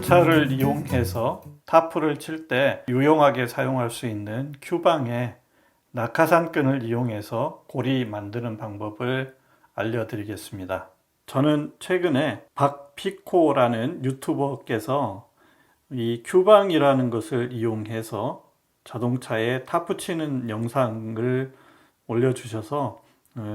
자동차를 이용해서 타프를 칠 때 유용하게 사용할 수 있는 큐방에 낙하산끈을 이용해서 고리 만드는 방법을 알려드리겠습니다. 저는 최근에 박피코라는 유튜버께서 이 큐방이라는 것을 이용해서 자동차에 타프 치는 영상을 올려주셔서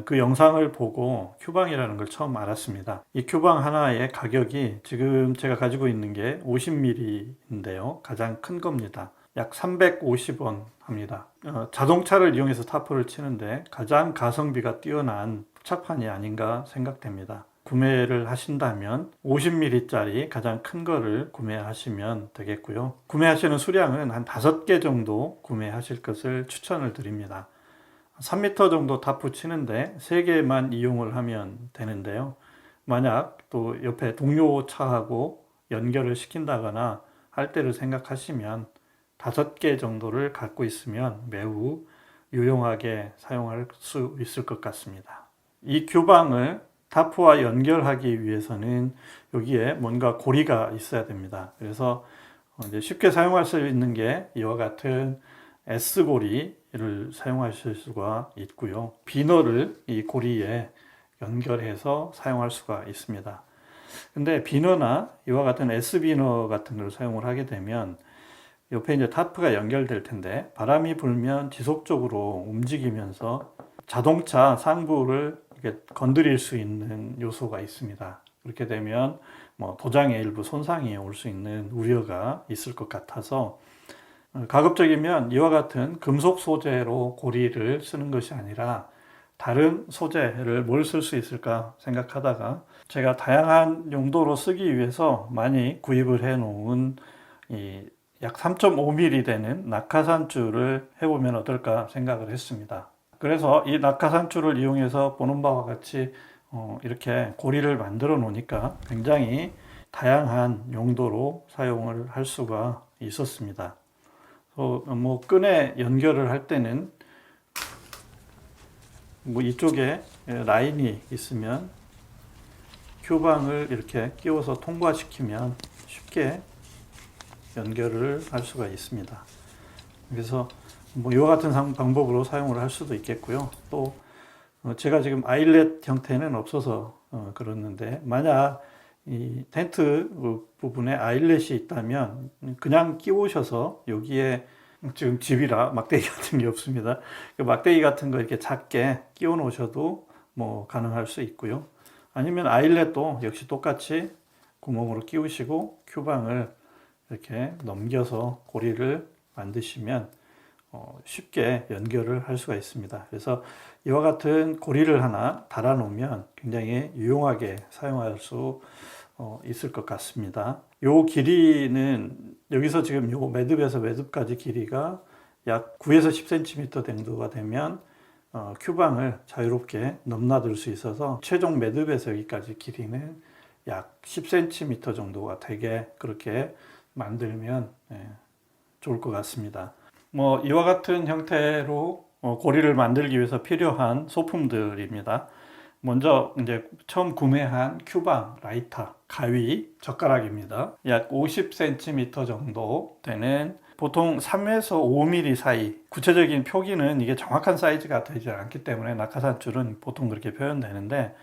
그 영상을 보고 큐방이라는 걸 처음 알았습니다. 이 큐방 하나의 가격이 지금 제가 가지고 있는 게 50mm인데요. 가장 큰 겁니다. 약 350원 합니다. 자동차를 이용해서 타프를 치는데 가장 가성비가 뛰어난 포착판이 아닌가 생각됩니다. 구매를 하신다면 50mm짜리 가장 큰 거를 구매하시면 되겠고요. 구매하시는 수량은 한 5개 정도 구매하실 것을 추천을 드립니다. 3m 정도 타프 치는데 3개만 이용을 하면 되는데요. 만약 또 옆에 동료 차하고 연결을 시킨다거나 할 때를 생각하시면 5개 정도를 갖고 있으면 매우 유용하게 사용할 수 있을 것 같습니다. 이 규방을 타프와 연결하기 위해서는 여기에 뭔가 고리가 있어야 됩니다. 그래서 이제 쉽게 사용할 수 있는 게 이와 같은 S고리를 사용하실 수가 있고요. 비너를 이 고리에 연결해서 사용할 수가 있습니다. 근데 비너나 이와 같은 S비너 같은 걸 사용을 하게 되면 옆에 이제 타프가 연결될 텐데 바람이 불면 지속적으로 움직이면서 자동차 상부를 건드릴 수 있는 요소가 있습니다. 그렇게 되면 도장의 일부 손상이 올 수 있는 우려가 있을 것 같아서 가급적이면 이와 같은 금속 소재로 고리를 쓰는 것이 아니라 다른 소재를 뭘 쓸 수 있을까 생각하다가 제가 다양한 용도로 쓰기 위해서 많이 구입을 해 놓은 약 3.5mm 되는 낙하산줄을 해보면 어떨까 생각을 했습니다. 그래서 이 낙하산줄을 이용해서 보는 바와 같이 이렇게 고리를 만들어 놓으니까 굉장히 다양한 용도로 사용을 할 수가 있었습니다. 끈에 연결을 할 때는 이쪽에 라인이 있으면 큐방을 이렇게 끼워서 통과시키면 쉽게 연결을 할 수가 있습니다. 그래서 이와 같은 방법으로 사용을 할 수도 있겠고요. 또 제가 지금 아일렛 형태는 없어서 그렇는데 만약 이 텐트 부분에 아일렛이 있다면 그냥 끼우셔서 여기에 지금 집이라 막대기 같은 게 없습니다. 막대기 같은 거 이렇게 작게 끼워 놓으셔도 가능할 수 있고요. 아니면 아일렛도 역시 똑같이 구멍으로 끼우시고 큐방을 이렇게 넘겨서 고리를 만드시면 쉽게 연결을 할 수가 있습니다. 그래서 이와 같은 고리를 하나 달아 놓으면 굉장히 유용하게 사용할 수 있을 것 같습니다. 요 길이는 여기서 지금 요 매듭에서 매듭까지 길이가 약 9에서 10cm 정도가 되면 큐방을 자유롭게 넘나들 수 있어서 최종 매듭에서 여기까지 길이는 약 10cm 정도가 되게 그렇게 만들면 좋을 것 같습니다. 이와 같은 형태로 고리를 만들기 위해서 필요한 소품들입니다. 먼저 이제 처음 구매한 큐방, 라이터, 가위, 젓가락입니다. 약 50cm 정도 되는 보통 3에서 5mm 사이, 구체적인 표기는 이게 정확한 사이즈가 되지 않기 때문에 낙하산줄은 보통 그렇게 표현되는데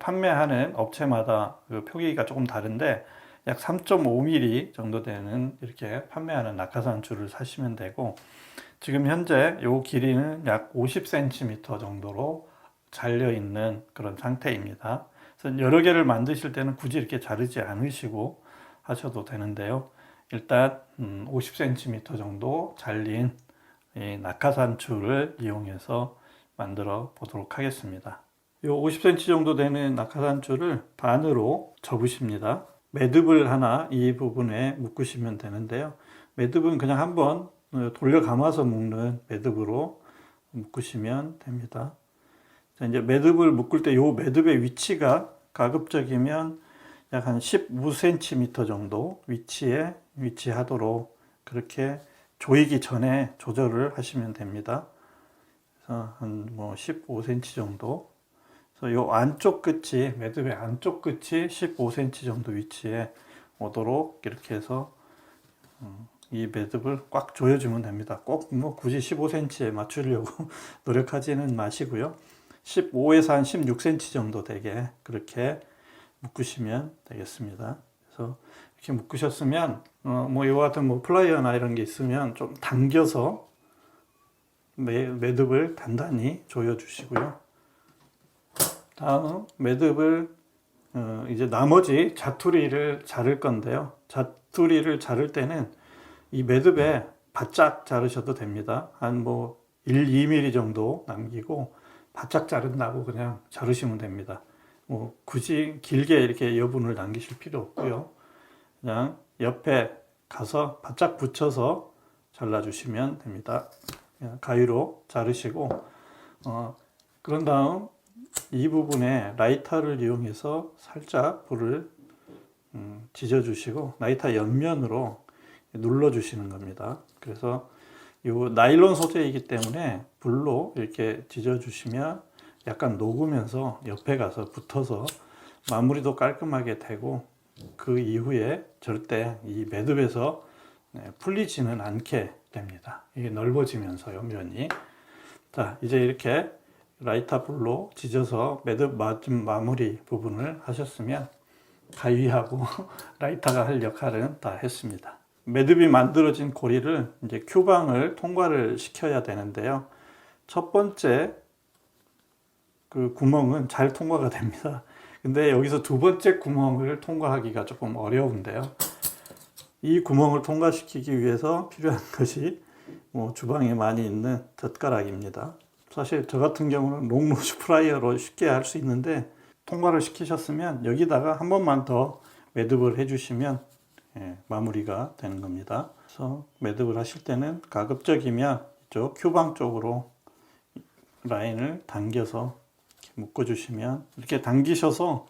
판매하는 업체마다 그 표기가 조금 다른데 약 3.5mm 정도 되는 이렇게 판매하는 낙하산줄을 사시면 되고 지금 현재 이 길이는 약 50cm 정도로 잘려 있는 그런 상태입니다. 그래서 여러 개를 만드실 때는 굳이 이렇게 자르지 않으시고 하셔도 되는데요. 일단 50cm 정도 잘린 이 낙하산줄을 이용해서 만들어 보도록 하겠습니다. 이 50cm 정도 되는 낙하산줄을 반으로 접으십니다. 매듭을 하나 이 부분에 묶으시면 되는데요. 매듭은 그냥 한번 돌려 감아서 묶는 매듭으로 묶으시면 됩니다. 자, 이제 매듭을 묶을 때 이 매듭의 위치가 가급적이면 약 한 15cm 정도 위치에 위치하도록 그렇게 조이기 전에 조절을 하시면 됩니다. 그래서 한 15cm 정도. 그래서 이 안쪽 끝이 매듭의 안쪽 끝이 15cm 정도 위치에 오도록 이렇게 해서 이 매듭을 꽉 조여주면 됩니다. 꼭 뭐 굳이 15cm에 맞추려고 노력하지는 마시고요. 15에서 한 16cm 정도 되게 그렇게 묶으시면 되겠습니다. 그래서 이렇게 묶으셨으면 뭐 이와 같은 뭐 플라이어나 이런 게 있으면 좀 당겨서 매듭을 단단히 조여 주시고요. 다음 매듭을 이제 나머지 자투리를 자를 건데요. 자투리를 자를 때는 이 매듭에 바짝 자르셔도 됩니다. 한 뭐 1, 2mm 정도 남기고 바짝 자른다고 그냥 자르시면 됩니다. 뭐 굳이 길게 이렇게 여분을 남기실 필요 없고요. 그냥 옆에 가서 바짝 붙여서 잘라주시면 됩니다. 그냥 가위로 자르시고 그런 다음 이 부분에 라이터를 이용해서 살짝 불을 지져주시고 라이터 옆면으로 눌러주시는 겁니다. 그래서 이 나일론 소재이기 때문에 불로 이렇게 지져주시면 약간 녹으면서 옆에 가서 붙어서 마무리도 깔끔하게 되고 그 이후에 절대 이 매듭에서 풀리지는 않게 됩니다. 이게 넓어지면서요, 면이. 자, 이제 이렇게 라이터 불로 지져서 매듭 마무리 부분을 하셨으면 가위하고 라이터가 할 역할은 다 했습니다. 매듭이 만들어진 고리를 이제 큐방을 통과를 시켜야 되는데요. 첫 번째 그 구멍은 잘 통과가 됩니다. 근데 여기서 두 번째 구멍을 통과하기가 조금 어려운데요. 이 구멍을 통과시키기 위해서 필요한 것이 뭐 주방에 많이 있는 젓가락입니다. 사실 저 같은 경우는 롱노즈 프라이어로 쉽게 할 수 있는데 통과를 시키셨으면 여기다가 한 번만 더 매듭을 해주시면 마무리가 되는 겁니다. 그래서 매듭을 하실 때는 가급적이면 이쪽 큐방 쪽으로 라인을 당겨서 묶어주시면 이렇게 당기셔서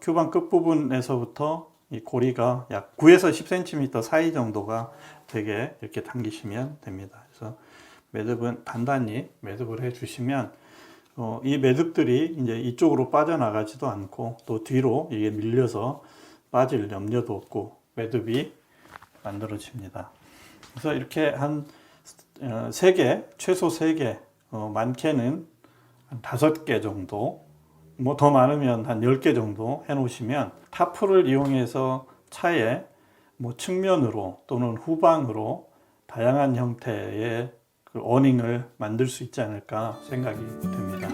큐방 끝부분에서부터 이 고리가 약 9에서 10cm 사이 정도가 되게 이렇게 당기시면 됩니다. 그래서 매듭은 단단히 매듭을 해주시면 이 매듭들이 이제 이쪽으로 빠져나가지도 않고 또 뒤로 이게 밀려서 빠질 염려도 없고 매듭이 만들어집니다. 그래서 이렇게 한 3개, 최소 3개, 많게는 한 5개 정도, 뭐 더 많으면 한 10개 정도 해 놓으시면 타프를 이용해서 차에 뭐 측면으로 또는 후방으로 다양한 형태의 그 어닝을 만들 수 있지 않을까 생각이 듭니다.